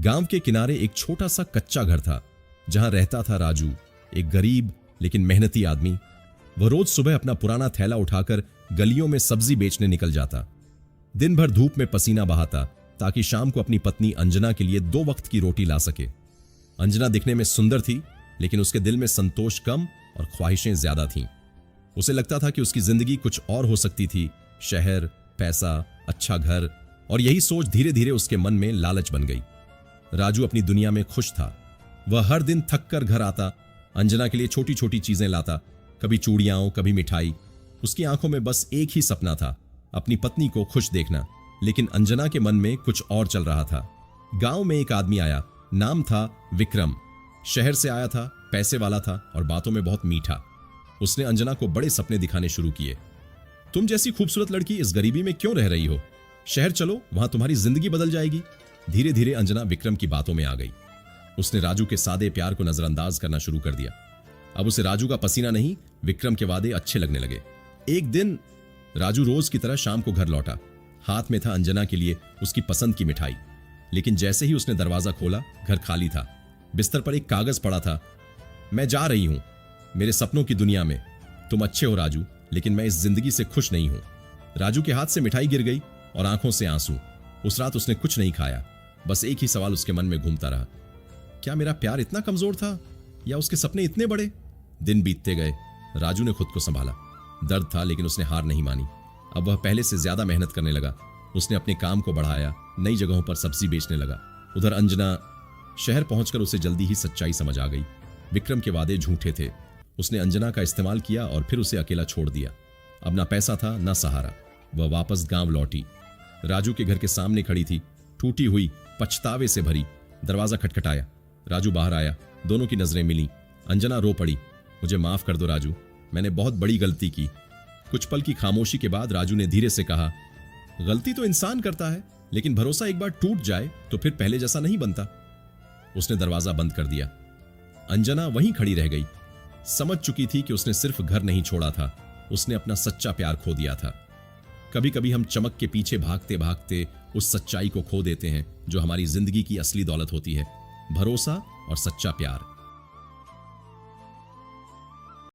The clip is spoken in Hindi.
गांव के किनारे एक छोटा सा कच्चा घर था जहां रहता था राजू, एक गरीब लेकिन मेहनती आदमी। वह रोज सुबह अपना पुराना थैला उठाकर गलियों में सब्जी बेचने निकल जाता। दिन भर धूप में पसीना बहाता ताकि शाम को अपनी पत्नी अंजना के लिए 2 वक्त की रोटी ला सके। अंजना दिखने में सुंदर थी, लेकिन उसके दिल में संतोष कम और ख्वाहिशें ज्यादा थीं। उसे लगता था कि उसकी जिंदगी कुछ और हो सकती थी, शहर, पैसा, अच्छा घर, और यही सोच धीरे धीरे उसके मन में लालच बन गई। राजू अपनी दुनिया में खुश था। वह हर दिन थक कर घर आता, अंजना के लिए छोटी छोटी चीजें लाता, कभी चूड़ियां, कभी मिठाई। उसकी आंखों में बस एक ही सपना था, अपनी पत्नी को खुश देखना। लेकिन अंजना के मन में कुछ और चल रहा था। गांव में एक आदमी आया, नाम था विक्रम। शहर से आया था, पैसे वाला था और बातों में बहुत मीठा। उसने अंजना को बड़े सपने दिखाने शुरू किए। तुम जैसी खूबसूरत लड़की इस गरीबी में क्यों रह रही हो? शहर चलो, वहां तुम्हारी जिंदगी बदल जाएगी। धीरे धीरे अंजना विक्रम की बातों में आ गई। उसने राजू के सादे प्यार को नजरअंदाज करना शुरू कर दिया। अब उसे राजू का पसीना नहीं, विक्रम के वादे अच्छे लगने लगे। एक दिन राजू रोज की तरह शाम को घर लौटा। हाथ में था अंजना के लिए उसकी पसंद की मिठाई। लेकिन जैसे ही उसने दरवाजा खोला, घर खाली था। बिस्तर पर एक कागज पड़ा था। मैं जा रही हूं मेरे सपनों की दुनिया में। तुम अच्छे हो राजू, लेकिन मैं इस जिंदगी से खुश नहीं हूं। राजू के हाथ से मिठाई गिर गई और आंखों से आंसू। उस रात उसने कुछ नहीं खाया। बस एक ही सवाल उसके मन में घूमता रहा, क्या मेरा प्यार इतना कमजोर था या उसके सपने इतने बड़े? दिन बीतते गए। राजू ने खुद को संभाला। दर्द था, लेकिन उसने हार नहीं मानी। अब वह पहले से ज्यादा मेहनत करने लगा। उसने अपने काम को बढ़ाया, नई जगहों पर सब्जी बेचने लगा। उधर अंजना शहर पहुंचकर उसे जल्दी ही सच्चाई समझ आ गई। विक्रम के वादे झूठे थे। उसने अंजना का इस्तेमाल किया और फिर उसे अकेला छोड़ दिया। अब ना पैसा था, ना सहारा। वह वापस गांव लौटी। राजू के घर के सामने खड़ी थी, टूटी हुई, पछतावे से भरी। दरवाजा खटखटाया। राजू बाहर आया। दोनों की नजरें मिली। अंजना रो पड़ी। मुझे माफ कर दो राजू, मैंने बहुत बड़ी गलती की। कुछ पल की खामोशी के बाद राजू ने धीरे से कहा, गलती तो इंसान करता है, लेकिन भरोसा एक बार टूट जाए तो फिर पहले जैसा नहीं बनता। उसने दरवाजा बंद कर दिया। अंजना वहीं खड़ी रह गई। समझ चुकी थी कि उसने सिर्फ घर नहीं छोड़ा था, उसने अपना सच्चा प्यार खो दिया था। कभी कभी हम चमक के पीछे भागते भागते उस सच्चाई को खो देते हैं जो हमारी जिंदगी की असली दौलत होती है, भरोसा और सच्चा प्यार।